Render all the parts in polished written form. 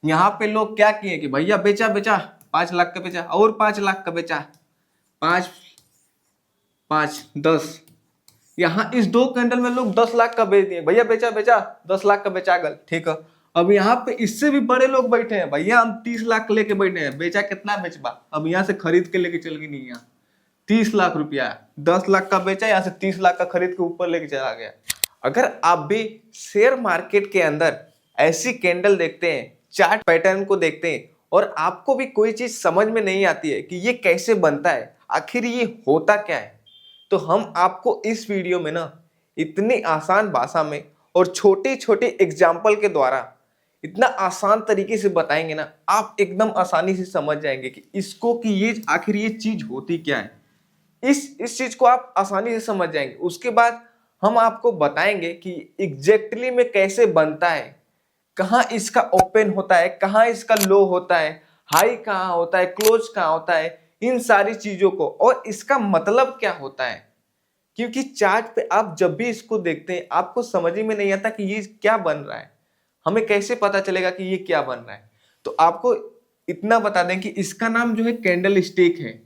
यहाँ पे लोग क्या किए कि भैया बेचा बेचा 5 लाख का बेचा और 5 लाख का बेचा, 5 5 10, यहाँ इस 2 कैंडल में लोग 10 लाख का बेच दिए, भैया बेचा बेचा 10 लाख का बेचा गल, ठीक है। अब यहाँ पे इससे भी बड़े लोग बैठे हैं, भैया हम 30 लाख लेके बैठे हैं, बेचा कितना बेचबा, अब यहाँ से खरीद के लेके चल गई नहीं, यहाँ 30 लाख रुपया, 10 लाख का बेचा, यहाँ से 30 लाख का खरीद के ऊपर लेके चला गया। अगर आप भी शेयर मार्केट के अंदर ऐसी कैंडल देखते हैं, चार्ट पैटर्न को देखते हैं और आपको भी कोई चीज समझ में नहीं आती है कि ये कैसे बनता है, आखिर ये होता क्या है, तो हम आपको इस वीडियो में ना इतनी आसान भाषा में और छोटे छोटे एग्जाम्पल के द्वारा इतना आसान तरीके से बताएंगे ना, आप एकदम आसानी से समझ जाएंगे कि इसको कि ये आखिर ये चीज होती क्या है। इस चीज को आप आसानी से समझ जाएंगे। उसके बाद हम आपको बताएंगे कि एग्जैक्टली में कैसे बनता है, कहाँ इसका ओपन होता है, कहाँ इसका लो होता है, हाई कहाँ होता है, क्लोज कहाँ होता है, इन सारी चीजों को, और इसका मतलब क्या होता है। क्योंकि चार्ट पे आप जब भी इसको देखते हैं आपको समझ ही में नहीं आता कि ये क्या बन रहा है, हमें कैसे पता चलेगा कि ये क्या बन रहा है। तो आपको इतना बता दें कि इसका नाम जो है कैंडल स्टिक है,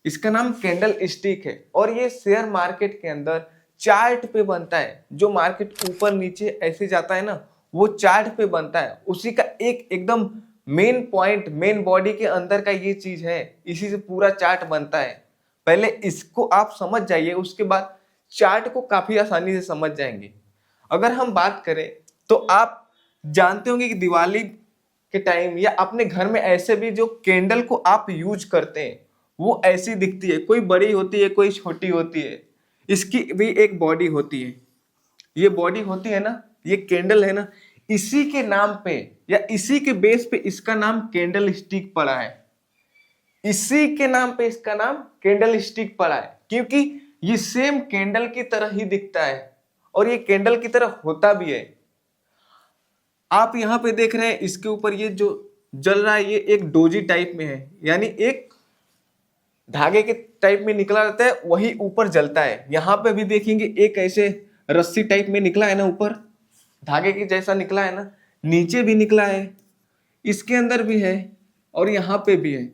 इसका नाम कैंडल स्टिक है, और ये शेयर मार्केट के अंदर चार्ट पे बनता है। जो मार्केट ऊपर नीचे ऐसे जाता है ना, वो चार्ट पे बनता है, उसी का एक एकदम मेन पॉइंट, मेन बॉडी के अंदर का ये चीज है, इसी से पूरा चार्ट बनता है। पहले इसको आप समझ जाइए, उसके बाद चार्ट को काफी आसानी से समझ जाएंगे। अगर हम बात करें तो आप जानते होंगे कि दिवाली के टाइम या अपने घर में ऐसे भी जो कैंडल को आप यूज करते हैं वो ऐसी दिखती है, कोई बड़ी होती है कोई छोटी होती है, इसकी भी एक बॉडी होती है, ये बॉडी होती है ना, ये कैंडल है ना, इसी के नाम पे या इसी के बेस पे इसका नाम कैंडल स्टिक पड़ा है, इसी के नाम पे इसका नाम कैंडल स्टिक पड़ा है, क्योंकि ये सेम कैंडल की तरह ही दिखता है और ये कैंडल की तरह होता भी है। आप यहां पे देख रहे हैं इसके ऊपर ये जो जल रहा है ये एक डोजी टाइप में है, यानी एक धागे के टाइप में निकला रहता है, वही ऊपर जलता है। यहाँ पे भी देखेंगे एक ऐसे रस्सी टाइप में निकला है ना, ऊपर धागे के जैसा निकला है ना, नीचे भी निकला है, इसके अंदर भी है और यहाँ पे भी है।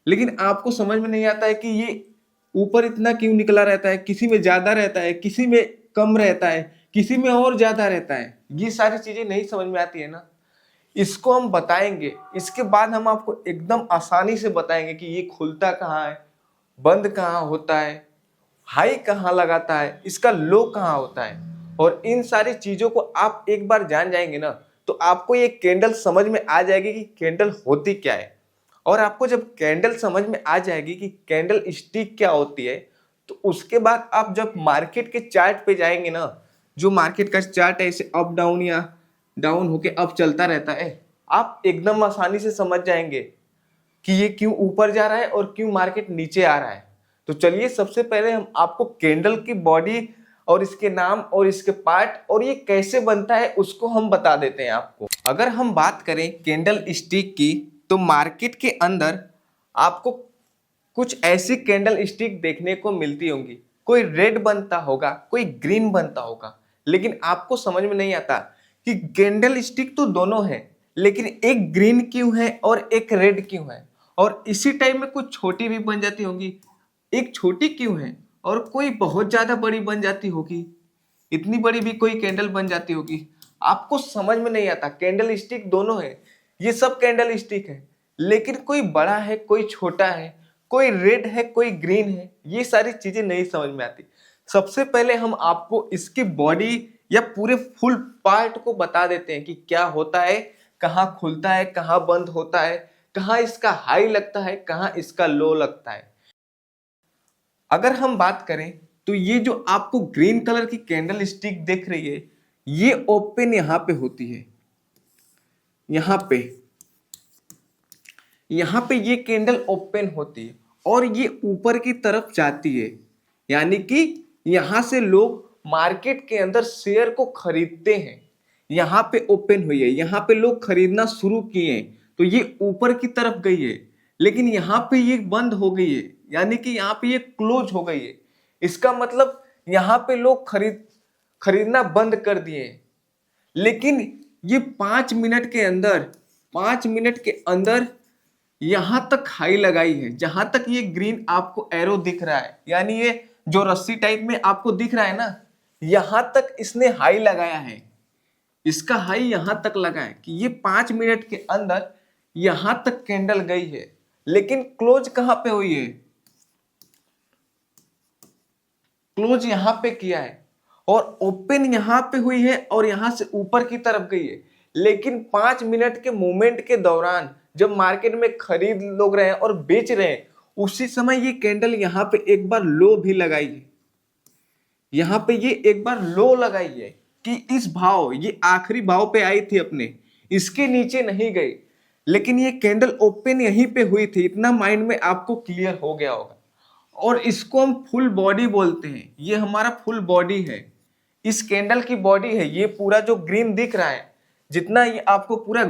लेकिन आपको समझ में नहीं आता है कि ये ऊपर इतना क्यों निकला रहता है, किसी में ज्यादा रहता है, किसी में कम रहता है, किसी में और ज्यादा रहता है, ये सारी चीजें नहीं समझ में आती है ना। इसको हम बताएंगे, इसके बाद हम आपको एकदम आसानी से बताएंगे कि ये खुलता कहाँ है, बंद कहाँ होता है, हाई कहाँ लगाता है, इसका लो कहाँ होता है, और इन सारी चीजों को आप एक बार जान जाएंगे ना तो आपको ये कैंडल समझ में आ जाएगी कि कैंडल होती क्या है। और आपको जब कैंडल समझ में आ जाएगी कि कैंडल स्टिक क्या होती है, तो उसके बाद आप जब मार्केट के चार्ट पे जाएंगे ना, जो मार्केट का चार्ट है ऐसे अप डाउन या डाउन होके अप चलता रहता है, आप एकदम आसानी से समझ जाएंगे कि ये क्यों ऊपर जा रहा है और क्यों मार्केट नीचे आ रहा है। तो चलिए सबसे पहले हम आपको कैंडल की बॉडी और इसके नाम और इसके पार्ट और ये कैसे बनता है उसको हम बता देते हैं आपको। अगर हम बात करें कैंडल स्टिक की, तो मार्केट के अंदर आपको कुछ ऐसी कैंडल स्टिक देखने को मिलती होंगी, कोई रेड बनता होगा, कोई ग्रीन बनता होगा, लेकिन आपको समझ में नहीं आता कि कैंडल स्टिक तो दोनों है, लेकिन एक ग्रीन क्यों है और एक रेड क्यों है, और इसी टाइम में कुछ छोटी भी बन जाती होंगी, एक छोटी क्यों है और कोई बहुत ज्यादा बड़ी बन जाती होगी, इतनी बड़ी भी कोई कैंडल बन जाती होगी। आपको समझ में नहीं आता, कैंडल स्टिक दोनों है, ये सब कैंडल स्टिक है, लेकिन कोई बड़ा है कोई छोटा है, कोई रेड है कोई ग्रीन है, ये सारी चीजें नहीं समझ में आती। सबसे पहले हम आपको इसकी बॉडी या पूरे फुल पार्ट को बता देते हैं कि क्या होता है, कहाँ खुलता है, कहाँ बंद होता है, कहाँ इसका हाई लगता है, कहाँ इसका लो लगता है। अगर हम बात करें तो ये जो आपको ग्रीन कलर की कैंडल स्टिक दिख रही है, ये ओपन यहां पे होती है, यहां पे ये कैंडल ओपन होती है और ये ऊपर की तरफ जाती है, यानी कि यहां से लोग मार्केट के अंदर शेयर को खरीदते हैं। यहां पे ओपन हुई है, यहां पे लोग खरीदना शुरू किए हैं, तो ये ऊपर की तरफ गई है, लेकिन यहां पे ये बंद हो गई है, यानी कि यहां पे ये क्लोज हो गई है। इसका मतलब यहां पे लोग खरीदना बंद कर दिए हैं। लेकिन ये 5 मिनट के अंदर 5 मिनट के अंदर यहां तक हाई लगाई है, जहां तक ये ग्रीन आपको एरो दिख रहा है, यानी ये जो रस्सी टाइप में आपको दिख रहा है ना, यहां तक इसने हाई लगाया है। इसका हाई यहां तक लगा है कि ये 5 मिनट के अंदर यहां तक कैंडल गई है, लेकिन क्लोज कहां पे हुई है? क्लोज यहां पे किया है और ओपन यहां पे हुई है और यहां से ऊपर की तरफ गई है। लेकिन 5 मिनट के मूवमेंट के दौरान जब मार्केट में खरीद लोग रहे हैं और बेच रहे हैं, उसी समय ये कैंडल यहां पे एक बार लो भी लगाई है। यहां पे ये एक बार लो लगाई है कि इस भाव, ये आखिरी भाव पे आई थी अपने, इसके नीचे नहीं गई, लेकिन ये कैंडल ओपन यहीं पे हुई थी। इतना माइंड में आपको क्लियर हो गया होगा। और इसको हम फुल बॉडी बोलते हैं। ये हमारा फुल बॉडी है, इस कैंडल की बॉडी है। ये पूरा जो ग्रीन दिख रहा है, जितना ये आपको पूरा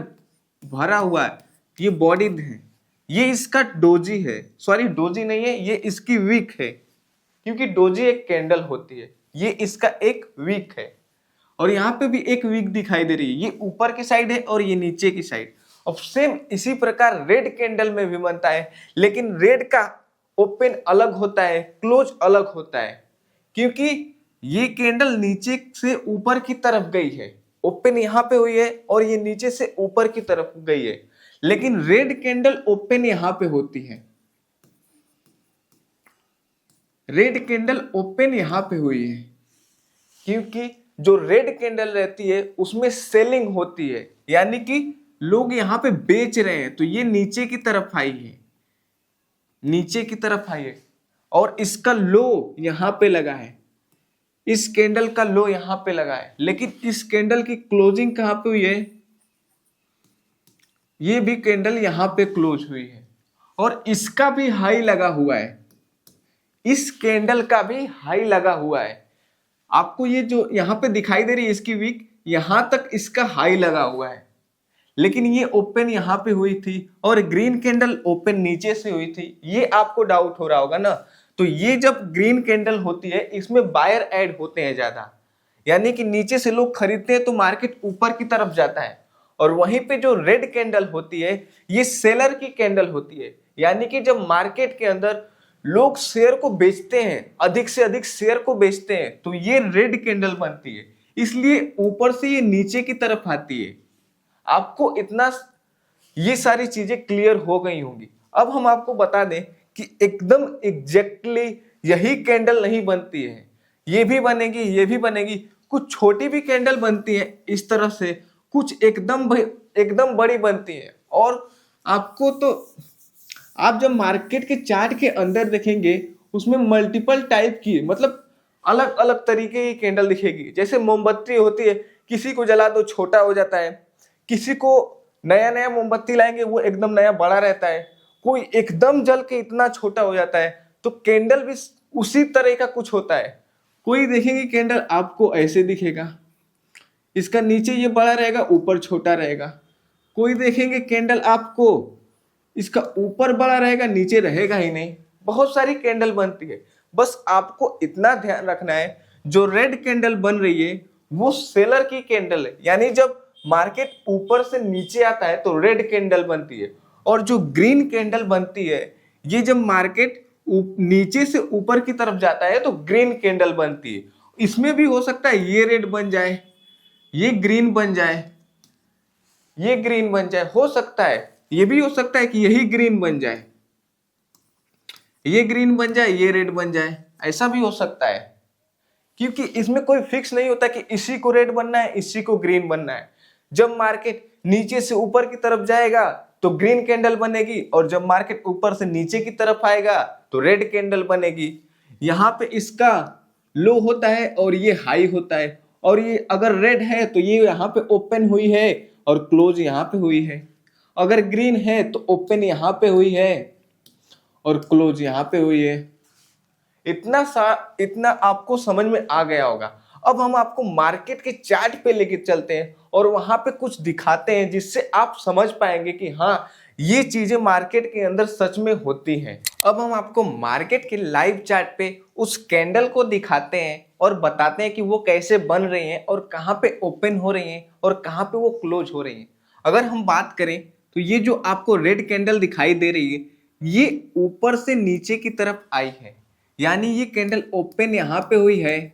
भरा हुआ है, ये बॉडी है। ये इसका डोजी है, सॉरी डोजी नहीं है, ये इसकी वीक है, क्योंकि डोजी एक कैंडल होती है। ये इसका एक वीक है और यहाँ पे भी एक वीक दिखाई दे रही है। ये ऊपर की साइड है और ये नीचे की साइड। अब सेम इसी प्रकार रेड कैंडल में भी बनता है, लेकिन रेड का ओपन अलग होता है, क्लोज अलग होता है, क्योंकि ये कैंडल नीचे से ऊपर की तरफ गई है। ओपन यहां पे हुई है और ये नीचे से ऊपर की तरफ गई है, लेकिन रेड कैंडल ओपन यहां पे होती है। रेड कैंडल ओपन यहां पे हुई है, क्योंकि जो रेड कैंडल रहती है उसमें सेलिंग होती है, यानी कि लोग यहां पे बेच रहे हैं, तो ये नीचे की तरफ आई है, नीचे की तरफ आई है और इसका लो यहां पे लगा है। इस कैंडल का लो यहां पे लगा है, लेकिन इस कैंडल की क्लोजिंग कहां पे हुई है? ये भी कैंडल यहां पे क्लोज हुई है और इसका भी हाई लगा हुआ है। इस कैंडल का भी हाई लगा हुआ है। आपको ये जो यहां पे दिखाई दे रही है इसकी वीक, यहां तक इसका हाई लगा हुआ है, लेकिन ये ओपन यहां पे हुई थी और ग्रीन कैंडल ओपन नीचे से हुई थी। ये आपको डाउट हो रहा होगा ना। तो ये जब ग्रीन कैंडल होती है, इसमें बायर ऐड होते हैं ज्यादा, यानी कि नीचे से लोग खरीदते हैं तो मार्केट ऊपर की तरफ जाता है। और वहीं पे जो रेड कैंडल होती है, ये सेलर की कैंडल होती है, यानी कि जब मार्केट के अंदर लोग शेयर को बेचते हैं, अधिक से अधिक शेयर को बेचते हैं, तो ये रेड कैंडल बनती है। इसलिए ऊपर से ये नीचे की तरफ आती है। आपको इतना ये सारी चीजें क्लियर हो गई होंगी। अब हम आपको बता दें कि एकदम एग्जैक्टली यही कैंडल नहीं बनती है, ये भी बनेगी, ये भी बनेगी। कुछ छोटी भी कैंडल बनती है इस तरह से, कुछ एकदम बड़ी बनती है। और आपको तो आप जब मार्केट के चार्ट के अंदर देखेंगे, उसमें मल्टीपल टाइप की, मतलब अलग अलग तरीके की कैंडल दिखेगी। जैसे मोमबत्ती होती है, किसी को जला दो छोटा हो जाता है, किसी को नया नया मोमबत्ती लाएंगे वो एकदम नया बड़ा रहता है, कोई एकदम जल के इतना छोटा हो जाता है। तो कैंडल भी उसी तरह का कुछ होता है। कोई देखेंगे कैंडल आपको ऐसे दिखेगा, इसका नीचे ये बड़ा रहेगा, ऊपर छोटा रहेगा। कोई देखेंगे कैंडल आपको इसका ऊपर बड़ा रहेगा, नीचे रहेगा ही नहीं। बहुत सारी कैंडल बनती है। बस आपको इतना ध्यान रखना है, जो रेड कैंडल बन रही है वो सेलर की कैंडल है, यानी जब मार्केट ऊपर से नीचे आता है तो रेड कैंडल बनती है। और जो ग्रीन कैंडल बनती है, ये जब मार्केट नीचे से ऊपर की तरफ जाता है तो ग्रीन कैंडल बनती है। इसमें भी हो सकता है ये रेड बन जाए, ये ग्रीन बन जाए, ये ग्रीन बन जाए, हो सकता है। ये भी हो सकता है कि यही ग्रीन बन जाए, ये ग्रीन बन जाए, ये रेड बन जाए, ऐसा भी हो सकता है। क्योंकि इसमें कोई फिक्स नहीं होता कि इसी को रेड बनना है, इसी को ग्रीन बनना है। जब मार्केट नीचे से ऊपर की तरफ जाएगा तो ग्रीन कैंडल बनेगी, और जब मार्केट ऊपर से नीचे की तरफ आएगा तो रेड कैंडल बनेगी। यहाँ पे इसका लो होता है और ये हाई होता है। और ये अगर रेड है तो ये यहाँ पे ओपन हुई है और क्लोज यहाँ पे हुई है। अगर ग्रीन है तो ओपन यहाँ पे हुई है और क्लोज यहाँ पे हुई है। इतना आपको समझ में आ गया होगा। अब हम आपको मार्केट के चार्ट पे लेके चलते हैं और वहां पे कुछ दिखाते हैं, जिससे आप समझ पाएंगे कि हाँ, ये चीजें मार्केट के अंदर सच में होती हैं। अब हम आपको मार्केट के लाइव चार्ट पे उस कैंडल को दिखाते हैं और बताते हैं कि वो कैसे बन रही हैं और कहाँ पे ओपन हो रही हैं और कहाँ पे वो क्लोज हो रही हैं। अगर हम बात करें तो ये जो आपको रेड कैंडल दिखाई दे रही है, ये ऊपर से नीचे की तरफ आई है, यानी ये कैंडल ओपन यहाँ पे हुई है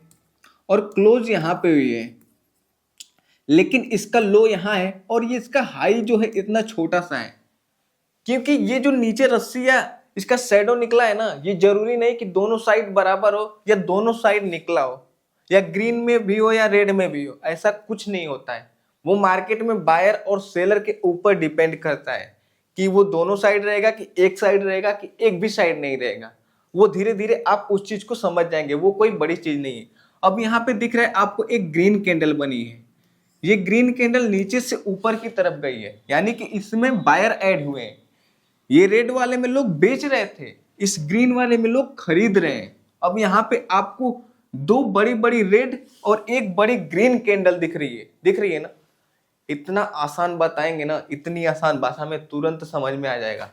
और क्लोज यहाँ पे हुई है, लेकिन इसका लो यहाँ है और ये इसका हाई जो है इतना छोटा सा है, क्योंकि ये जो नीचे रस्सी है इसका शैडो निकला है ना, ये जरूरी नहीं कि दोनों साइड बराबर हो या दोनों साइड निकला हो, या ग्रीन में भी हो या रेड में भी हो, ऐसा कुछ नहीं होता है। वो मार्केट में बायर और सेलर के ऊपर डिपेंड करता है कि वो दोनों साइड रहेगा कि एक साइड रहेगा कि एक भी साइड नहीं रहेगा। वो धीरे धीरे आप उस चीज को समझ जाएंगे, वो कोई बड़ी चीज नहीं है। अब यहाँ पे दिख रहा है आपको एक ग्रीन कैंडल बनी है, ये ग्रीन कैंडल नीचे से ऊपर की तरफ गई है, यानी कि इसमें बायर ऐड हुए हैं। ये रेड वाले में लोग बेच रहे थे, इस ग्रीन वाले में लोग खरीद रहे हैं। अब यहाँ पे आपको दो बड़ी बड़ी रेड और एक बड़ी ग्रीन कैंडल दिख रही है ना। इतना आसान बताएंगे ना, इतनी आसान भाषा में तुरंत समझ में आ जाएगा।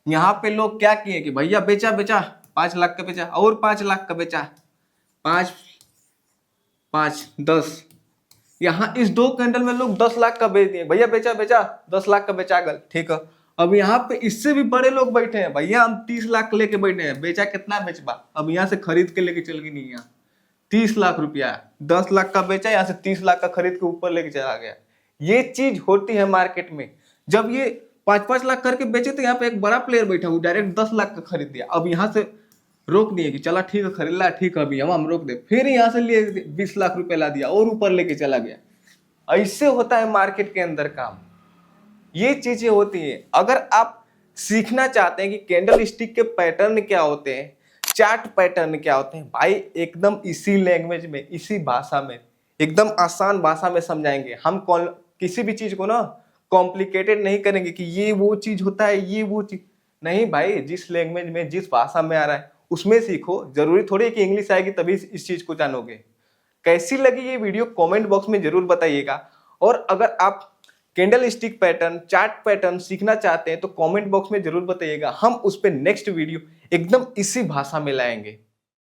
यहाँ पे लोग क्या किए कि भैया बेचा बेचा 5 लाख का बेचा और 5 लाख का बेचा, 5 5 10, यहाँ इस दो कैंडल में लोग 10 लाख का बेच दिए। भैया बेचा बेचा 10 लाख का बेचा गल, ठीक है। अब यहाँ पे इससे भी बड़े लोग बैठे हैं, भैया हम 30 लाख लेके बैठे हैं, बेचा कितना बेचबा, अब यहाँ से खरीद के लेके चल गई नहीं, यहाँ 30 लाख रुपया, 10 लाख का बेचा, यहाँ से 30 लाख का खरीद के ऊपर लेके चला गया। ये चीज होती है मार्केट में। जब ये 5-5 लाख करके बेचे तो यहाँ पे एक बड़ा प्लेयर बैठा, वो डायरेक्ट 10 लाख का खरीद दिया। अब यहाँ से रोक दिए कि चला ठीक है खरीद ला, ठीक है अभी हम रोक दे, फिर यहाँ से लिए 20 लाख रुपए ला दिया और ऊपर लेके चला गया। ऐसे होता है मार्केट के अंदर काम, ये चीजें होती है। अगर आप सीखना चाहते हैं कि कैंडल स्टिक के पैटर्न क्या होते हैं, चार्ट पैटर्न क्या होते हैं, भाई एकदम इसी लैंग्वेज में, इसी भाषा में, एकदम आसान भाषा में समझाएंगे हम। किसी भी चीज को ना कॉम्प्लिकेटेड नहीं करेंगे कि ये वो चीज होता है, ये वो चीज नहीं भाई। जिस लैंग्वेज में, जिस भाषा में आ रहा है उसमें सीखो। जरूरी थोड़ी कि इंग्लिश आएगी तभी इस चीज को जानोगे। कैसी लगी ये वीडियो कमेंट बॉक्स में जरूर बताइएगा। और अगर आप candle stick pattern, chart pattern सीखना चाहते हैं तो कमेंट बॉक्स में जरूर बताइएगा, हम उस पर नेक्स्ट वीडियो एकदम इसी भाषा में लाएंगे।